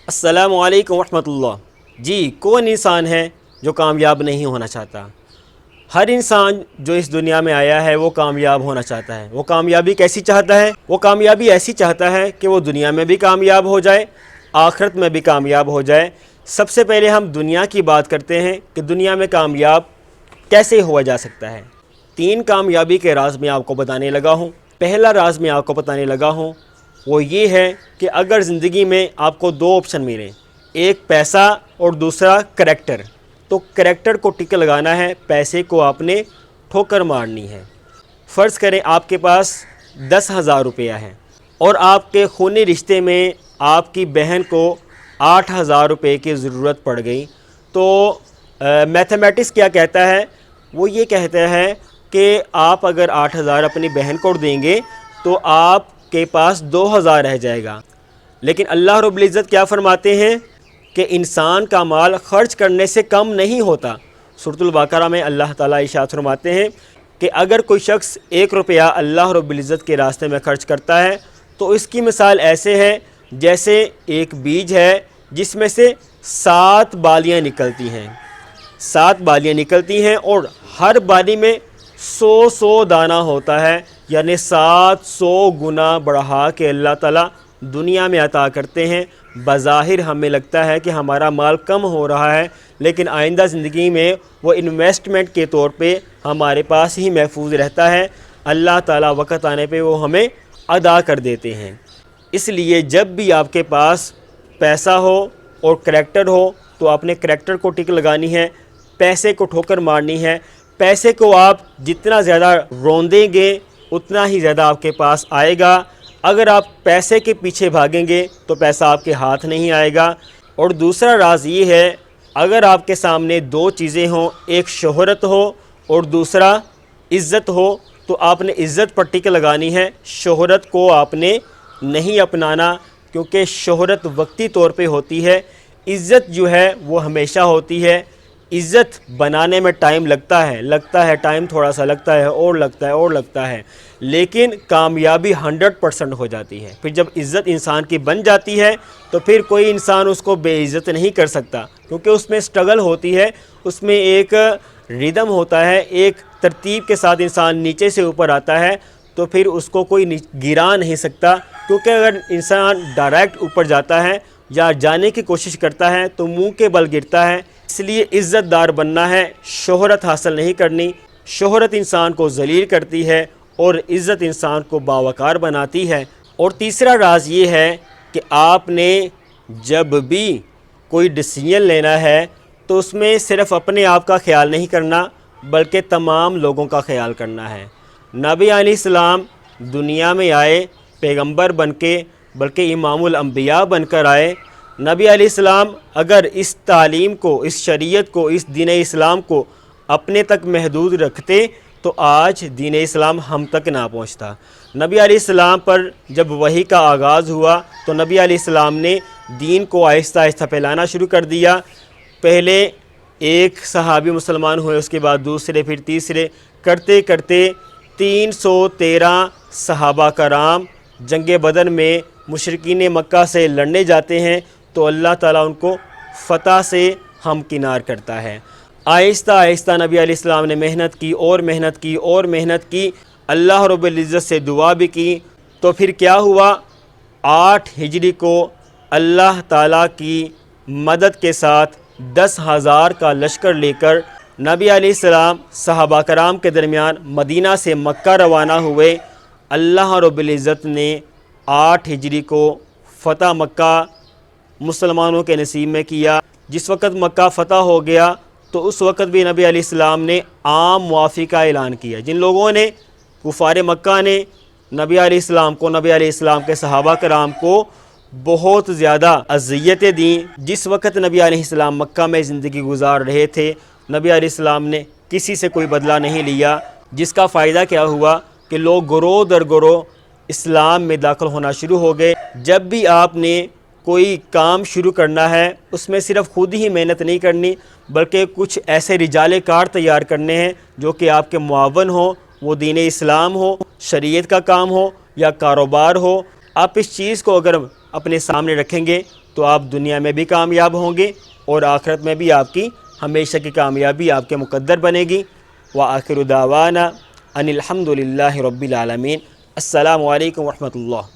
السلام علیکم ورحمۃ اللہ۔ جی، کون انسان ہے جو کامیاب نہیں ہونا چاہتا؟ ہر انسان جو اس دنیا میں آیا ہے وہ کامیاب ہونا چاہتا ہے۔ وہ کامیابی کیسی چاہتا ہے؟ وہ کامیابی ایسی چاہتا ہے کہ وہ دنیا میں بھی کامیاب ہو جائے، آخرت میں بھی کامیاب ہو جائے۔ سب سے پہلے ہم دنیا کی بات کرتے ہیں کہ دنیا میں کامیاب کیسے ہوا جا سکتا ہے۔ 3 کامیابی کے راز میں آپ کو بتانے لگا ہوں۔ پہلا راز میں آپ کو بتانے لگا ہوں وہ یہ ہے کہ اگر زندگی میں آپ کو 2 آپشن ملیں، ایک پیسہ اور دوسرا کریکٹر، تو کریکٹر کو ٹک لگانا ہے، پیسے کو آپ نے ٹھوکر مارنی ہے۔ فرض کریں آپ کے پاس 10,000 روپیہ ہے اور آپ کے خونی رشتے میں آپ کی بہن کو 8,000 روپے کی ضرورت پڑ گئی، تو میتھمیٹکس کیا کہتا ہے؟ وہ یہ کہتا ہے کہ آپ اگر 8,000 اپنی بہن کو دیں گے تو آپ کے پاس 2,000 رہ جائے گا۔ لیکن اللہ رب العزت کیا فرماتے ہیں کہ انسان کا مال خرچ کرنے سے کم نہیں ہوتا۔ سورۃ البقرہ میں اللہ تعالیٰ ارشاد فرماتے ہیں کہ اگر کوئی شخص 1 روپیہ اللہ رب العزت کے راستے میں خرچ کرتا ہے تو اس کی مثال ایسے ہے جیسے ایک بیج ہے جس میں سے 7 بالیاں نکلتی ہیں، 7 بالیاں نکلتی ہیں اور ہر بالی میں 100 دانہ ہوتا ہے، یعنی 700 گنا بڑھا کے اللہ تعالیٰ دنیا میں عطا کرتے ہیں۔ بظاہر ہمیں لگتا ہے کہ ہمارا مال کم ہو رہا ہے، لیکن آئندہ زندگی میں وہ انویسٹمنٹ کے طور پہ ہمارے پاس ہی محفوظ رہتا ہے۔ اللہ تعالیٰ وقت آنے پہ وہ ہمیں ادا کر دیتے ہیں۔ اس لیے جب بھی آپ کے پاس پیسہ ہو اور کریکٹر ہو تو اپنے کریکٹر کو ٹک لگانی ہے، پیسے کو ٹھوکر مارنی ہے۔ پیسے کو آپ جتنا زیادہ روندیں گے اتنا ہی زیادہ آپ کے پاس آئے گا۔ اگر آپ پیسے کے پیچھے بھاگیں گے تو پیسہ آپ کے ہاتھ نہیں آئے گا۔ اور دوسرا راز یہ ہے، اگر آپ کے سامنے 2 چیزیں ہوں، ایک شہرت ہو اور دوسرا عزت ہو، تو آپ نے عزت پر ٹک لگانی ہے، شہرت کو آپ نے نہیں اپنانا، کیونکہ شہرت وقتی طور پہ ہوتی ہے، عزت جو ہے وہ ہمیشہ ہوتی ہے۔ عزت بنانے میں ٹائم لگتا ہے ٹائم تھوڑا سا لگتا ہے اور لگتا ہے، لیکن کامیابی 100% ہو جاتی ہے۔ پھر جب عزت انسان کی بن جاتی ہے تو پھر کوئی انسان اس کو بے عزت نہیں کر سکتا، کیونکہ اس میں سٹرگل ہوتی ہے، اس میں ایک ردم ہوتا ہے، ایک ترتیب کے ساتھ انسان نیچے سے اوپر آتا ہے، تو پھر اس کو کوئی گرا نہیں سکتا، کیونکہ اگر انسان ڈائریکٹ اوپر جاتا ہے یا جانے کی کوشش کرتا ہے تو منہ کے بل گرتا ہے۔ اس لیے عزت دار بننا ہے، شہرت حاصل نہیں کرنی۔ شہرت انسان کو ذلیل کرتی ہے اور عزت انسان کو باوقار بناتی ہے۔ اور تیسرا راز یہ ہے کہ آپ نے جب بھی کوئی ڈیسیژن لینا ہے تو اس میں صرف اپنے آپ کا خیال نہیں کرنا بلکہ تمام لوگوں کا خیال کرنا ہے۔ نبی علیہ السلام دنیا میں آئے پیغمبر بن کے، بلکہ امام الانبیاء بن کر آئے۔ نبی علیہ السلام اگر اس تعلیم کو، اس شریعت کو، اس دین اسلام کو اپنے تک محدود رکھتے تو آج دین اسلام ہم تک نہ پہنچتا۔ نبی علیہ السلام پر جب وحی کا آغاز ہوا تو نبی علیہ السلام نے دین کو آہستہ آہستہ پھیلانا شروع کر دیا۔ پہلے ایک صحابی مسلمان ہوئے، اس کے بعد دوسرے، پھر تیسرے، کرتے کرتے 313 صحابہ کرام جنگ بدر میں مشرکین مکہ سے لڑنے جاتے ہیں تو اللہ تعالیٰ ان کو فتح سے ہمکنار کرتا ہے۔ آہستہ آہستہ نبی علیہ السلام نے محنت کی اور محنت کی اور محنت کی، اللہ رب العزت سے دعا بھی کی، تو پھر کیا ہوا؟ 8 ہجری کو اللہ تعالیٰ کی مدد کے ساتھ 10,000 کا لشکر لے کر نبی علیہ السلام صحابہ کرام کے درمیان مدینہ سے مکہ روانہ ہوئے۔ اللہ رب العزت نے 8 ہجری کو فتح مکہ مسلمانوں کے نصیب میں کیا۔ جس وقت مکہ فتح ہو گیا تو اس وقت بھی نبی علیہ السلام نے عام معافی کا اعلان کیا۔ جن لوگوں نے، کفار مکہ نے نبی علیہ السلام کو، نبی علیہ السلام کے صحابہ کرام کو بہت زیادہ اذیتیں دیں، جس وقت نبی علیہ السلام مکہ میں زندگی گزار رہے تھے، نبی علیہ السلام نے کسی سے کوئی بدلہ نہیں لیا، جس کا فائدہ کیا ہوا کہ لوگ گروہ در گروہ اسلام میں داخل ہونا شروع ہو گئے۔ جب بھی آپ نے کوئی کام شروع کرنا ہے اس میں صرف خود ہی محنت نہیں کرنی بلکہ کچھ ایسے رجال کار تیار کرنے ہیں جو کہ آپ کے معاون ہوں، وہ دین اسلام ہو، شریعت کا کام ہو یا کاروبار ہو۔ آپ اس چیز کو اگر اپنے سامنے رکھیں گے تو آپ دنیا میں بھی کامیاب ہوں گے اور آخرت میں بھی آپ کی ہمیشہ کی کامیابی آپ کے مقدر بنے گی۔ وآخر دعوانا ان الحمد للہ رب العالمین۔ السلام علیکم ورحمۃ اللہ۔